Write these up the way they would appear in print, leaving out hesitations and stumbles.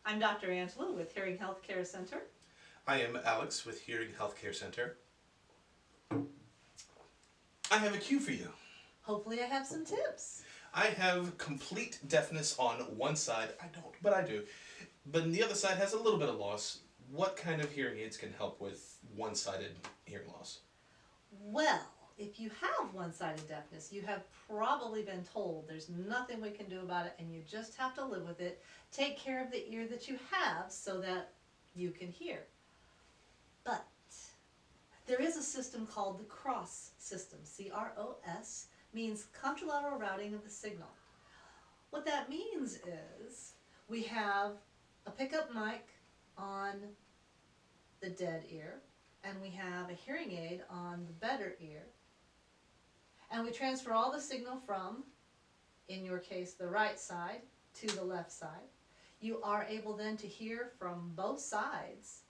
I'm Dr. Angela with Hearing Healthcare Center. I am Alex with Hearing Healthcare Center. I have a cue for you. Hopefully I have some tips. I have complete deafness on one side. I don't, but I do. But the other side has a little bit of loss. What kind of hearing aids can help with one-sided hearing loss? Well, if you have one-sided deafness, you have probably been told there's nothing we can do about it and you just have to live with it. Take care of the ear that you have so that you can hear. But there is a system called the CROS system. C-R-O-S means contralateral routing of the signal. What that means is we have a pickup mic on the dead ear, and we have a hearing aid on the better ear, and we transfer all the signal from, in your case, the right side to the left side. You are able then to hear from both sides,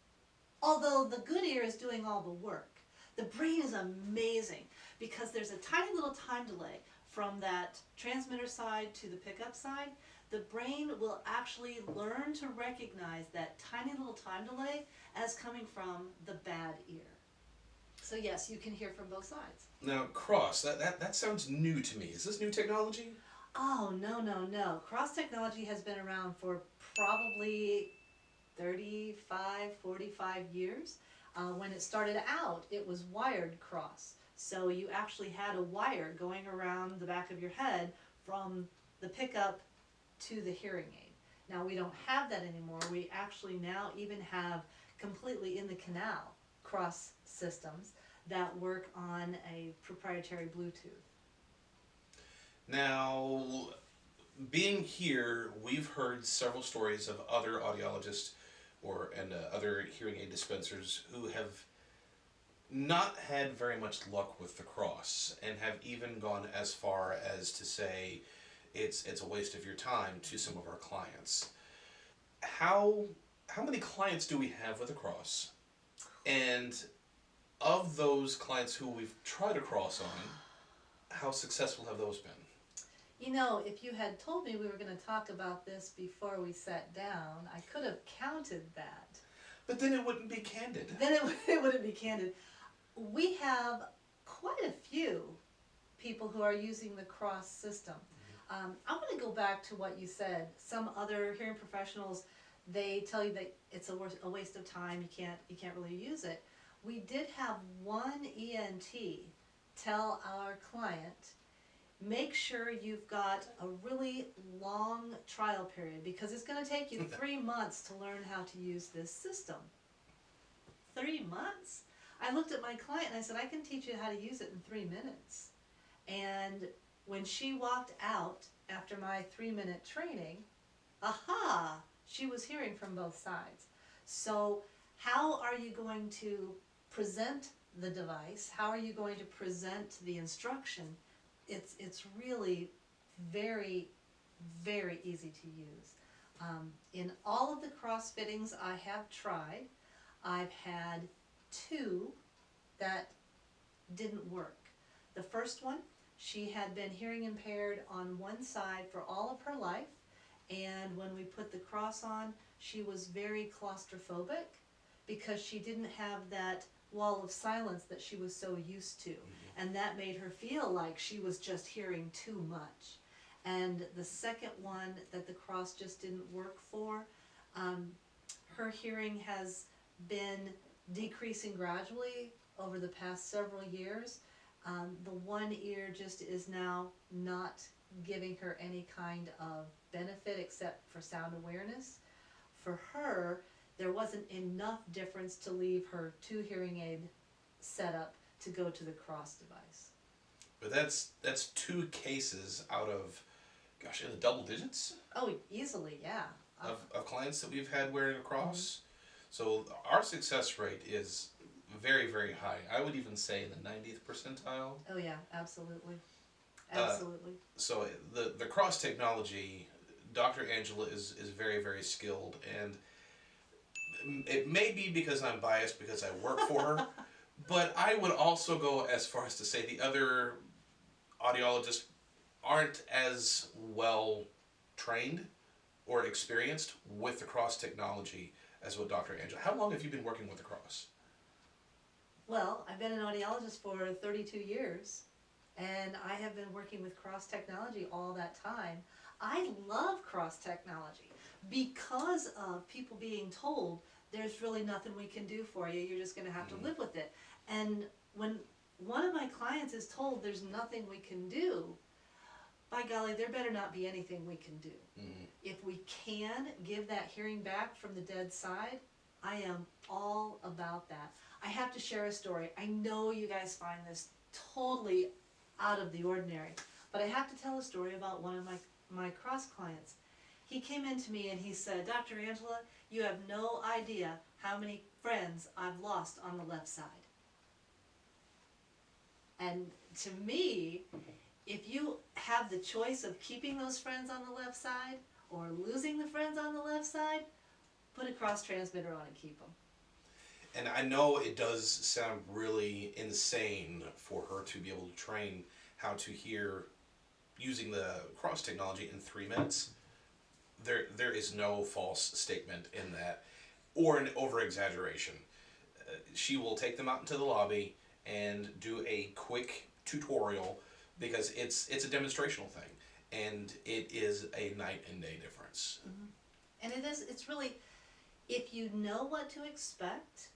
although the good ear is doing all the work. The brain is amazing because there's a tiny little time delay from that transmitter side to the pickup side. The brain will actually learn to recognize that tiny little time delay as coming from the bad ear. So yes, you can hear from both sides. Now, CROS, that sounds new to me. Is this new technology? Oh, no. Cross technology has been around for probably 35, 45 years. When it started out, it was wired cross. So you actually had a wire going around the back of your head from the pickup to the hearing aid. Now we don't have that anymore. We actually now even have completely in the canal cross systems that work on a proprietary Bluetooth. Now, being here, we've heard several stories of other audiologists and other hearing aid dispensers who have not had very much luck with the CROS and have even gone as far as to say it's a waste of your time to some of our clients. How many clients do we have with the CROS? And of those clients who we've tried a CROS on, how successful have those been? You know, if you had told me we were going to talk about this before we sat down, I could have counted that. But then it wouldn't be candid. Then it wouldn't be candid. We have quite a few people who are using the CROS system. I want to go back to what you said. Some other hearing professionals, they tell you that it's a waste of time. You can't really use it. We did have one ENT tell our client, make sure you've got a really long trial period because it's going to take you 3 months to learn how to use this system. 3 months? I looked at my client and I said, I can teach you how to use it in 3 minutes. And when she walked out after my 3-minute training, aha, she was hearing from both sides. So how are you going to present the device? How are you going to present the instruction? It's really very, very easy to use. In all of the CROS fittings I have tried, I've had 2 that didn't work. The first one, she had been hearing impaired on one side for all of her life, and when we put the CROS on, she was very claustrophobic because she didn't have that wall of silence that she was so used to, and that made her feel like she was just hearing too much. And the second one that the CROS just didn't work for, her hearing has been decreasing gradually over the past several years. The one ear just is now not giving her any kind of benefit except for sound awareness. For her, there wasn't enough difference to leave her 2 hearing aid setup to go to the CROS device. But that's 2 cases out of, gosh, in the double digits? Oh, easily, yeah. Of clients that we've had wearing a CROS. So our success rate is very, very high. I would even say in the 90th percentile. Oh yeah, absolutely. Absolutely. So the CROS technology, Dr. Angela is very, very skilled, and it may be because I'm biased because I work for her, but I would also go as far as to say the other audiologists aren't as well trained or experienced with the CROS technology as what Dr. Angela. How long have you been working with the CROS? Well, I've been an audiologist for 32 years, and I have been working with CROS technology all that time. I love CROS technology because of people being told there's really nothing we can do for you, you're just going to have to live with it. And when one of my clients is told there's nothing we can do, by golly, there better not be anything we can do. If we can give that hearing back from the dead side, I am all about that. I have to share a story. I know you guys find this totally out of the ordinary, but I have to tell a story about one of my CROS clients. He came in to me and he said, Dr. Angela, you have no idea how many friends I've lost on the left side. And to me, if you have the choice of keeping those friends on the left side or losing the friends on the left side, put a CROS transmitter on and keep them. And I know it does sound really insane for her to be able to train how to hear using the CROS technology in 3 minutes. There is no false statement in that, or an over-exaggeration. She will take them out into the lobby and do a quick tutorial because it's a demonstrational thing, and it is a night and day difference. And it's really, if you know what to expect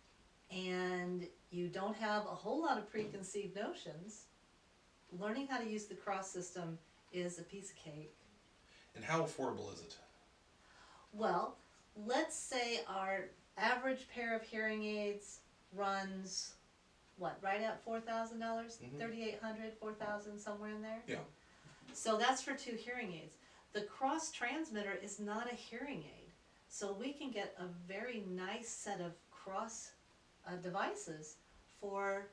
and you don't have a whole lot of preconceived notions, learning how to use the CROS system is a piece of cake. And how affordable is it? Well, let's say our average pair of hearing aids runs, what, right at $4,000? $3,800, $4,000, somewhere in there? Yeah. So that's for 2 hearing aids. The CROS transmitter is not a hearing aid, so we can get a very nice set of CROS devices for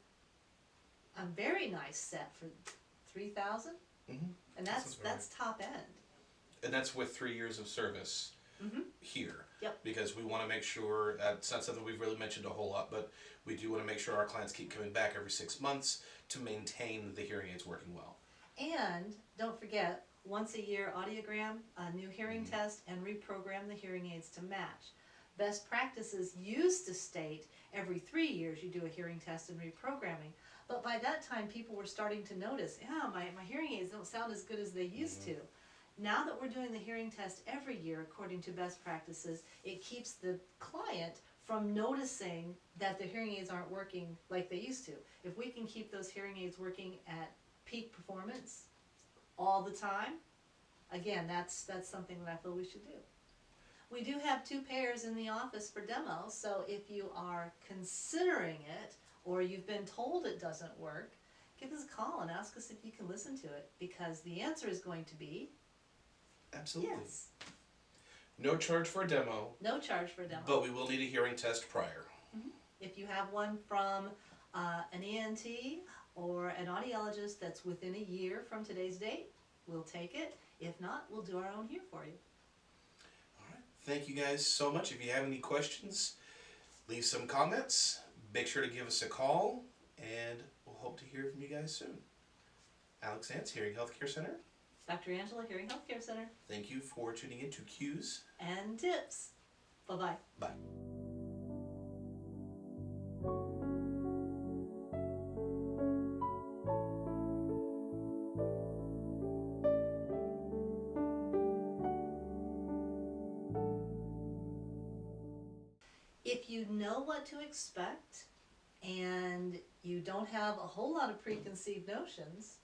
a very nice set for $3,000, and that's top end. And that's with 3 years of service here. Yep. Because we want to make sure, it's not something we've really mentioned a whole lot, but we do want to make sure our clients keep coming back every 6 months to maintain the hearing aids working well. And don't forget, once a year audiogram, a new hearing test, and reprogram the hearing aids to match. Best practices used to state every 3 years you do a hearing test and reprogramming. But by that time, people were starting to notice, yeah, my hearing aids don't sound as good as they used to. Now that we're doing the hearing test every year according to best practices, it keeps the client from noticing that the hearing aids aren't working like they used to. If we can keep those hearing aids working at peak performance all the time, again, that's something that I feel we should do. We do have 2 pairs in the office for demo, so if you are considering it or you've been told it doesn't work, give us a call and ask us if you can listen to it, because the answer is going to be absolutely. Yes. No charge for a demo. No charge for a demo. But we will need a hearing test prior. If you have one from an ENT or an audiologist that's within a year from today's date, we'll take it. If not, we'll do our own here for you. All right. Thank you guys so much. If you have any questions, leave some comments. Make sure to give us a call, and we'll hope to hear from you guys soon. Alex Ants, Hearing Healthcare Center. Dr. Angela, Hearing Healthcare Center. Thank you for tuning in to Cues and Tips. Bye-bye. Bye. If you know what to expect and you don't have a whole lot of preconceived notions,